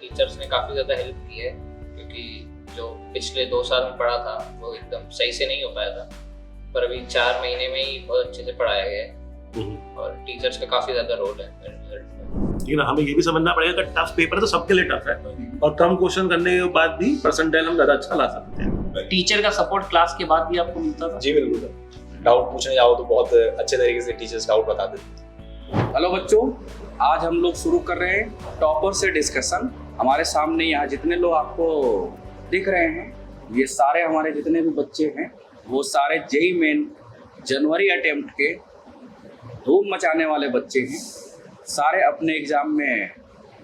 Teachers ने काफ़ी ज़्यादा हेल्प की है, क्योंकि जो पिछले 2 साल में पढ़ा था वो एकदम सही से नहीं हो पाया था, पर अभी 4 महीने में ही बहुत अच्छे से पढ़ाया गया है और टीचर्स का काफ़ी ज़्यादा रोल है मेरे रिजल्ट में। लेकिन हमें ये भी समझना पड़ेगा कि टफ पेपर है तो सबके लिए टफ है, और कम क्वेश्चन करने के बाद भी परसेंटाइल हम ज़्यादा अच्छा ला सकते हैं। टीचर का सपोर्ट क्लास के बाद भी आपको मिलता था? जी बिल्कुल, डाउट पूछने जाओ तो बहुत अच्छे तरीके से टीचर्स डाउट बता देते। हेलो बच्चों, आज हम लोग शुरू कर रहे हैं टॉपर से डिस्कशन। हमारे सामने यहाँ जितने लोग आपको दिख रहे हैं, ये सारे हमारे जितने भी बच्चे हैं वो सारे जेई मेन जनवरी अटेम्प्ट के धूम मचाने वाले बच्चे हैं। सारे अपने एग्जाम में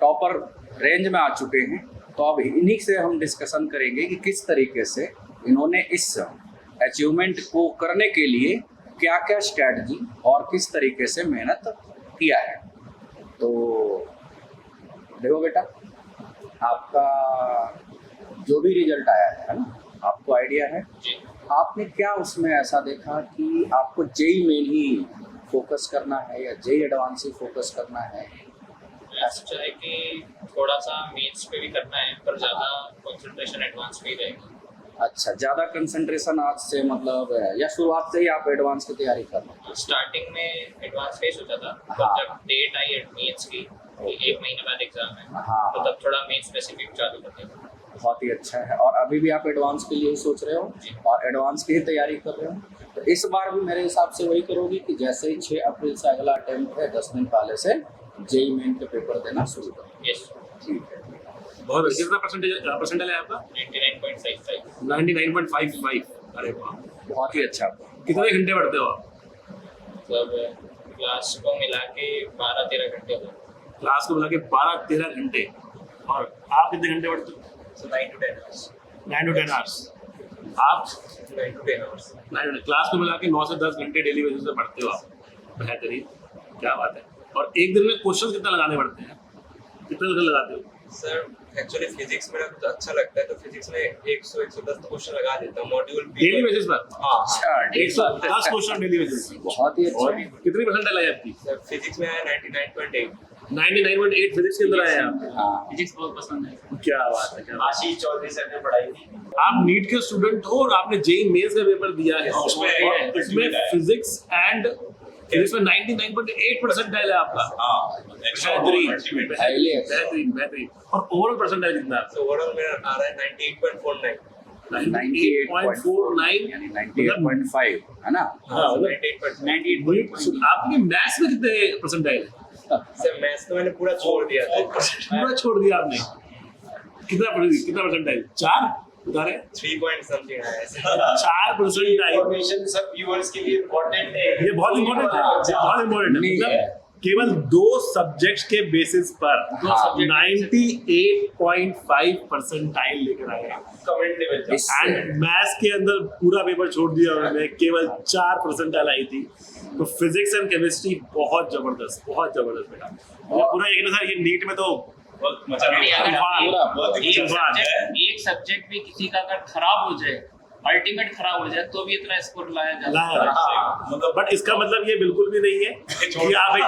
टॉपर रेंज में आ चुके हैं। तो अब इन्हीं से हम डिस्कशन करेंगे कि किस तरीके से इन्होंने इस अचीवमेंट को करने के लिए क्या क्या स्ट्रैटेजी और किस तरीके से मेहनत किया है। तो देखो बेटा, आपका जो भी रिजल्ट आया है ना, आपको आइडिया है जी। आपने क्या उसमें ऐसा देखा कि आपको जेई मेन ही फोकस करना है या जेई एडवांस ही फोकस करना है? मैंने सोचा है कि थोड़ा सा मेथ्स पे भी करना है, पर ज़्यादा कंसंट्रेशन एडवांस पे ही रहेगा। अच्छा, ज़्यादा कंसंट्रेशन आज से मतलब या शुरुआत से ही आप एडवांस की तैयारी कर रहे हैं? स्टार्टिंग में एडवांस का ही सोचा था, हाँ। पर जब डेट आई मेथ्स की कि 1 महीने बाद एग्जाम है, हाँ। तो तब थोड़ा मेथ्स स्पेसिफिक चालू कर दिया। बहुत ही अच्छा है। और अभी भी आप एडवांस के लिए ही सोच रहे हो जी। और एडवांस की ही तैयारी कर रहे हो? तो इस बार भी मेरे हिसाब से वही करोगी कि जैसे ही 6 अप्रैल से अगला अटेम्प्ट है, 10 दिन पहले से जेई मेन के पेपर देना शुरू करो। यस। ठीक है। बहुत कितना परसेंटाइल है आपका? 99.55। 99.55। अरे वाह, बहुत ही अच्छा। कितने घंटे पढ़ते हो आप? मतलब क्लास को मिला के 12-13 घंटे हो। क्लास को मिला के 12-13 घंटे। और आप कितने घंटे पढ़ते हो? So 9 to 10 hours। 9 to 10 hours. आप 9 to 10 hours। 9 क्लास को मिला के 9 से 10 घंटे डेली बेसिस पे पढ़ते हो आप। बेहतरीन, क्या बात है। और एक दिन में क्वेश्चन कितना लगाने पड़ते हैं? कितने क्वेश्चन लगाते हो? सर एक्चुअली फिजिक्स मेरा कुछ अच्छा लगता है, तो फिजिक्स में 100-110 तो क्वेश्चन लगा देता हूँ मॉड्यूल डेली बेसिस पर? हाँ। अच्छा, 110 क्वेश्चन डेली बेसिस पे। बहुत ही अच्छा। कितनी परसेंटाइल आई आपकी? सर फिजिक्स में आया 99.8। 99.8 फिजिक्स के अंदर आए आप। हाँ, फिजिक्स बहुत पसंद है। क्या बात है, क्या बात आशीष चौधरी सर ने पढ़ाई थी। है। आप नीट के स्टूडेंट हो और आपने जेईई मेंस का पेपर दिया है, उसमें और इसमें फिजिक्स में 99.8 परसेंटाइल है आपका। बेहतरीन, हाईली बेहतरीन, बेहतरीन। और ओवरऑल परसेंटाइल कितना है आपका? तो ओवरऑल मेरा आ रहा है 98.49। 98.49 यानी 98.5 है ना? हाँ, मतलब 98.98। आपके मैथ्स में कितने परसेंटाइल है? सर मैथ्स तो मैंने पूरा छोड़ दिया था। पूरा छोड़ दिया आपने? कितना परसेंटाइल? 4 बता रहे? 3 पॉइंट समथिंग आया है। 4 परसेंटाइल। इन्फॉर्मेशन सब व्यूअर्स के लिए इम्पोर्टेंट है। ये बहुत इम्पोर्टेंट है, बहुत इम्पोर्टेंट है। नहीं है। मतलब केवल 2 सब्जेक्ट्स के बेसिस पर 98.5 परसेंटाइल लेकर आए हैं। कमेंटेबल। एंड मैथ्स के अंदर पूरा पेपर छोड़ दिया उन्होंने, केवल 4 परसेंटाइल आई थी। तो फिजिक्स एंड केमिस्ट्री बहुत जबरदस्त बेटा। मुझे पूरा यकीन था ये नीट में तो नहीं, अगर तूफान। एक सब्जेक्ट भी किसी का अगर खराब हो जाए, अल्टीमेट खराब हो जाए, तो भी इतना स्कोर लाया जा सकता है। बट इसका मतलब ये बिल्कुल भी नहीं है कि आप एक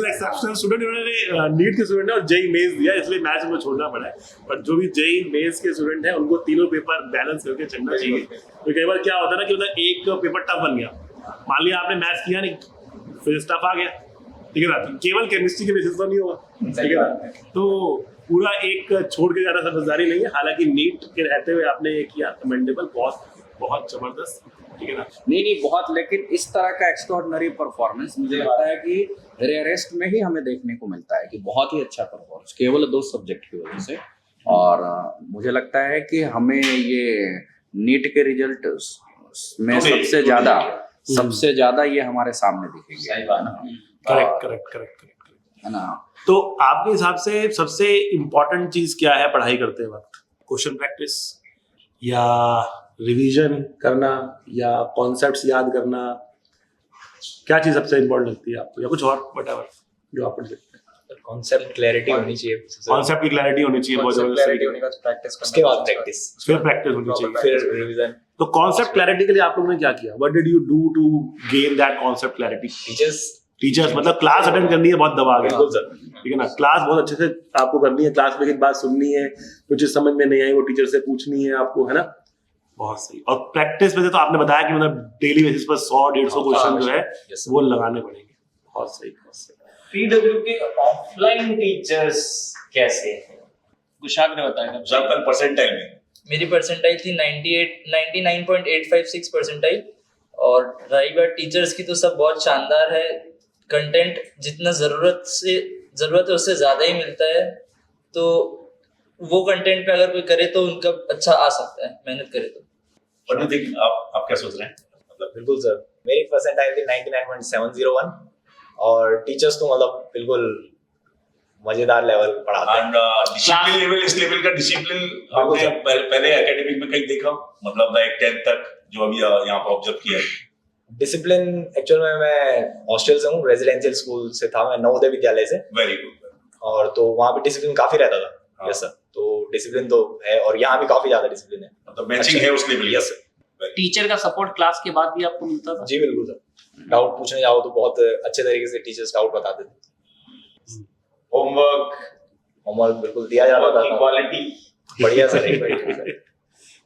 एक्सेप्शनल स्टूडेंट, उन्होंने नीट के स्टूडेंट है और जेईई मेंस दिया, इसलिए मैथ्स उनको छोड़ना पड़ा है। बट जो भी जेईई मेंस के स्टूडेंट हैं उनको तीनों पेपर बैलेंस करके चलना चाहिए। तो कई बार क्या होता है ना कि मतलब एक पेपर टफ बन गया, मान लिया आपने मैथ्स किया नहीं, फिर टफ आ गया, ठीक है ना? तो केवल केमिस्ट्री के बेसिस पर नहीं होगा, ठीक है ना? तो पूरा एक छोड़ के जाना समझदारी नहीं है। हालांकि नीट के रहते हुए आपने ये किया, कमेंडेबल, बहुत जबरदस्त, ठीक है ना? नहीं, बहुत। लेकिन इस तरह का एक्स्ट्राऑर्डिनरी परफॉर्मेंस मुझे लगता है कि रेयरेस्ट में ही हमें देखने को मिलता है कि बहुत ही अच्छा परफॉर्मेंस केवल 2 सब्जेक्ट की वजह से। और मुझे लगता है कि हमें ये नीट के रिजल्ट में सबसे ज्यादा ये हमारे सामने दिखेंगे। सही बात है। करेक्ट है ना? तो आपके हिसाब से सबसे इम्पोर्टेंट चीज क्या है पढ़ाई करते वक्त? क्वेश्चन प्रैक्टिस या रिवीजन करना या कॉन्सेप्ट्स याद करना? क्या चीज सबसे इम्पोर्टेंट लगती है आपको, या कुछ और व्हाटएवर जो आप पढ़ सकते हैं? कॉन्सेप्ट क्लैरिटी होनी चाहिए। कॉन्सेप्ट की क्लैरिटी होनी चाहिए, बहुत जबरदस्त। क्लैरिटी होने के बाद प्रैक्टिस, उसके बाद प्रैक्टिस, फिर प्रैक्टिस होनी चाहिए, फिर रिवीजन। तो कॉन्सेप्ट क्लैरिटी के लिए आप लोगों ने क्या किया? What did you do to gain that concept clarity? Teachers teachers मतलब क्लास अटेंड करनी है बहुत दबा के, बिल्कुल सर। ठीक है ना, क्लास बहुत अच्छे से आपको करनी है, क्लास में एक बात सुननी है, कुछ चीज समझ में नहीं आई वो टीचर से पूछनी है आपको, है ना, बहुत सही। और प्रैक्टिस में से तो आपने बताया कि मतलब डेली बेसिस पर 100-150 क्वेश्चन जो है Yes, sir. वो लगाने पड़ेंगे, बहुत सही, बहुत सही। पीडब्ल्यू के ऑफलाइन टीचर्स कैसे हैं? कुशाग्र बताएगा। एग्जाम्पल परसेंटाइल में मेरी परसेंटाइल थी 99.856 परसेंटाइल। और रही बात टीचर्स की तो सब बहुत शानदार है, कंटेंट जितना ज़रूरत है उससे ज़्यादा ही मिलता है, तो वो कंटेंट पे अगर कोई करे तो उनका अच्छा आ सकता है, मेहनत करे तो। व्हाट डू थिंक, आप क्या सोच रहे हैं? मतलब बिल्कुल सर, मेरी परसेंटाइल थी 99.701 और टीचर्स तो मतलब बिल्कुल मजेदार लेवल पढ़ाते हैं। एंड डिसिप्लिन लेवल, इस लेवल का डिसिप्लिन आपने सर। पहले एकेडमिक में कहीं देखा, मतलब लाइक 10th तक जो अभी यहाँ पर ऑब्जर्व किया है? डिसिप्लिन एक्चुअल में मैं हॉस्टल से हूँ, रेजिडेंशियल स्कूल से था मैं, नवोदय विद्यालय से, वेरी गुड। और तो वहाँ पे डिसिप्लिन काफी रहता था। हाँ। यस सर, तो डिसिप्लिन तो है और यहाँ भी काफी ज्यादा डिसिप्लिन है। मतलब मैचिंग है उस लेवल। Yes sir. टीचर का सपोर्ट क्लास के बाद भी आपको मिलता था? जी बिल्कुल सर, डाउट पूछने जाओ तो बहुत अच्छे तरीके से टीचर्स डाउट बताते थे। होमवर्क बिल्कुल दिया जाता था, क्वालिटी बढ़िया सर, एकदम सर।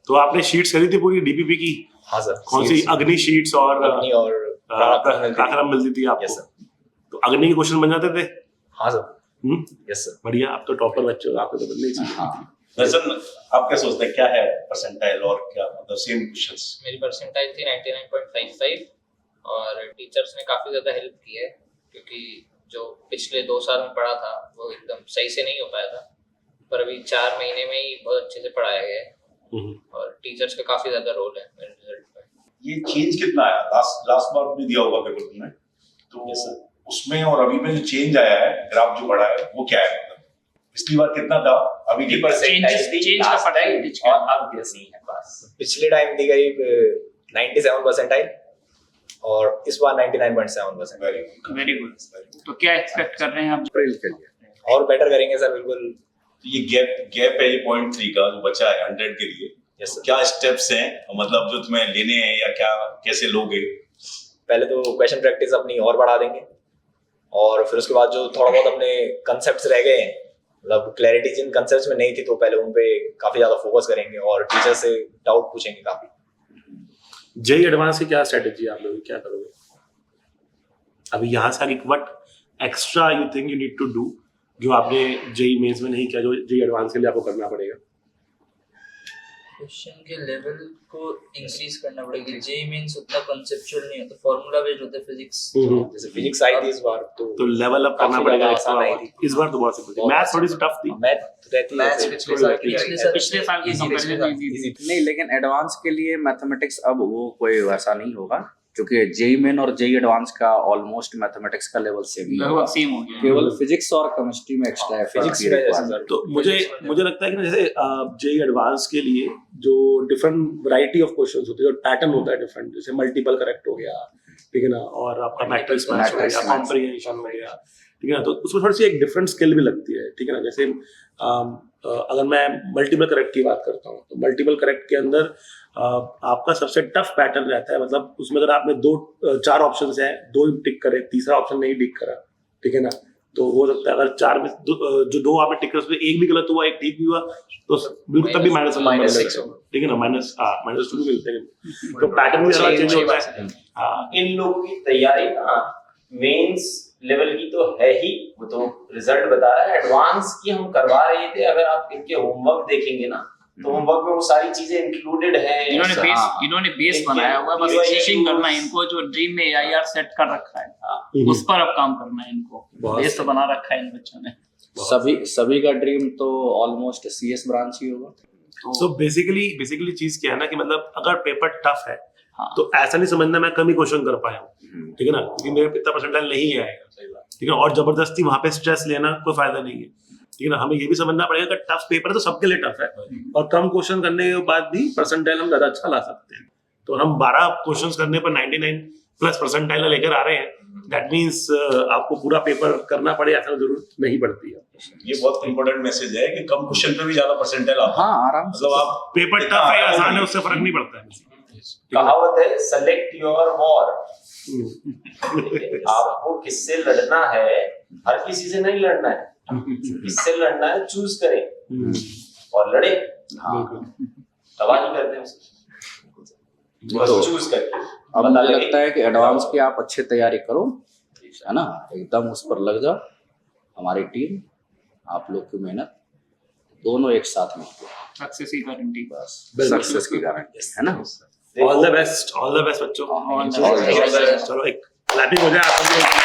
तो आपने शीट्स करी थी पूरी डीपीपी की? हाँ सर। कौन सी? अग्नि शीट्स और अग्नि और पराक्रम मिलती थी आपको? Yes sir. तो अग्नि के क्वेश्चन बन जाते थे? हाँ सर। Yes sir. बढ़िया, आप तो टॉपर बच्चे हो, आपको तो बनने ही चाहिए। दर्शन, आप क्या सोचते हैं, क्या है परसेंटाइल और क्या मतलब सेम क्वेश्चंस? मेरी परसेंटाइल थी 99.55 और टीचर्स ने काफ़ी ज़्यादा हेल्प की है, क्योंकि जो पिछले 2 साल में पढ़ा था वो एकदम सही से नहीं हो पाया था, पर अभी 4 महीने में ही बहुत अच्छे से पढ़ाया गया है और टीचर्स का काफ़ी ज़्यादा रोल है मेरे रिजल्ट में। ये चेंज कितना आया? लास्ट बार भी दिया होगा पेपर तुमने, तो उसमें और अभी में जो चेंज आया है, ग्राफ जो बढ़ा है, वो क्या है? मतलब पिछली बार कितना था, अभी की चेंज का परसेंटेज और अब कैसी है बस? पिछले टाइम थी करीब 97 परसेंटाइल और इस बार 99.7%। Very good. तो क्या एक्सपेक्ट कर रहे हैं आप अप्रैल के लिए? और बेटर करेंगे सर, बिल्कुल। ये गैप है, ये 0.3 का जो बचा है 100 के लिए। Yes sir. क्या स्टेप्स हैं मतलब जो तुम्हें लेने हैं, या क्या कैसे लोगे? पहले तो क्वेश्चन प्रैक्टिस अपनी और बढ़ा देंगे और फिर उसके बाद जो थोड़ा बहुत अपने कंसेप्ट्स रह गए हैं, मतलब क्लैरिटी जिन कंसेप्ट्स में नहीं थी, तो पहले उन पे काफी ज्यादा फोकस करेंगे और टीचर से डाउट पूछेंगे काफी। जेई एडवांस की क्या स्ट्रेटेजी आप लोग, क्या करोगे अभी यहाँ से आगे? What extra you think you need to do जो आपने जेई मेंस में नहीं किया, जो जेई एडवांस के लिए आपको करना पड़ेगा? क्वेश्चन के लेवल को इंक्रीज करना पड़ेगा। जेईई मेंस उतना कंसेप्चुअल नहीं होता, फार्मूला बेस्ड होता है फिजिक्स। जैसे फिजिक्स आई थी इस बार, तो लेवल अप करना काफी पड़ेगा ज्यादा एक्स्ट्रा। आसान आई थी। इस बार तो बहुत सिंपल थी, मैथ्स थोड़ी सी टफ थी। मैथ रहती है मैथ्स ऐसे, पिछले थोड़ी साल रहती है। पिछले साल की कंपैरिजन में Easy। नहीं, लेकिन एडवांस के लिए मैथमेटिक्स अब वो कोई वैसा नहीं होगा, क्योंकि जेई मेन और जेई एडवांस का ऑलमोस्ट मैथमेटिक्स का लेवल सेम ही लगभग होगा, सेम हो गया। केवल फिजिक्स और केमिस्ट्री में एक्स्ट्रा है फिजिक्स में जैसे सर, तो मुझे लगता है कि ना, जैसे जेई एडवांस के लिए जो डिफरेंट वैरायटी ऑफ क्वेश्चंस होते हैं, जो पैटर्न होता है डिफरेंट, जैसे मल्टीपल करेक्ट हो गया, ठीक है ना, और आपका मैट्रिक्स मैच हो गया, कॉम्प्रिहेंशन हो गया, ठीक है ना, तो उसमें थोड़ी सी एक डिफरेंट स्किल भी लगती है, ठीक है ना। जैसे अगर मैं मल्टीपल करेक्ट की बात करता हूँ, तो मल्टीपल करेक्ट के अंदर आपका सबसे टफ पैटर्न रहता है, मतलब उसमें अगर आपने 4 ऑप्शंस हैं, 2 टिक करे, तीसरा ऑप्शन नहीं टिक करा, ठीक है ना, तो हो सकता है अगर 4 में जो 2 आपने टिक करे उसमें एक भी गलत हुआ, एक ठीक भी हुआ, तो बिल्कुल तभी -6 होगा, ठीक है ना, -2 भी मिलते हैं, तो पैटर्न भी थोड़ा चेंज होता है। हाँ, इन लोगों की तैयारी मेंस लेवल की तो है ही, वो तो रिजल्ट बता रहा है। एडवांस की हम करवा रहे थे, अगर आप इनके होमवर्क देखेंगे ना, तो होमवर्क में वो सारी चीजें इंक्लूडेड है। इन्होंने बेस बनाया हुआ है, बस चेकिंग करना है इनको, जो ड्रीम में AIR सेट कर रखा है उस पर अब काम करना है इनको। बेस तो बना रखा है इन बच्चों ने। सभी का ड्रीम तो ऑलमोस्ट CS ब्रांच ही होगा। तो बेसिकली चीज क्या है ना, कि मतलब अगर पेपर टफ है तो ऐसा नहीं समझना मैं कम ही क्वेश्चन कर पाया हूँ, ठीक है ना, क्योंकि मेरे इतना परसेंटाइल नहीं आएगा, ठीक है, और जबरदस्ती वहां पे स्ट्रेस लेना कोई फायदा नहीं है, ठीक है ना। हमें ये भी समझना पड़ेगा कि टफ पेपर है तो सबके लिए टफ है, और कम क्वेश्चन करने के बाद भी परसेंटाइल हम ज्यादा अच्छा ला सकते हैं। तो हम 12 क्वेश्चन करने पर 99+ परसेंटाइल लेकर आ रहे हैं, दैट मीन्स आपको पूरा पेपर करना पड़े ऐसा जरूरत नहीं पड़ती है। ये बहुत इंपॉर्टेंट मैसेज है कि कम क्वेश्चन पे भी ज्यादा परसेंटाइल आता है। हाँ, आराम से। मतलब आप पेपर टफ है आसान है उससे फर्क नहीं पड़ता है। कहावत है, सेलेक्ट योर वॉर, आपको किससे लड़ना है, हर किसी से नहीं लड़ना है, किससे लड़ना है चूज करें और लड़े, तबाही करते हैं उसको, बस चूज करके। अब मुझे लगता है कि एडवांस की आप अच्छी तैयारी करो, है ना, एकदम उस पर लग जाओ। हमारी टीम, आप लोग की मेहनत दोनों एक साथ में सक्सेस की गारंटी। बस सक्सेस की गारंटी है ना। ऑल द बेस्ट बच्चों। All the best. चलो एक क्लैपिंग हो जाए आप लोग।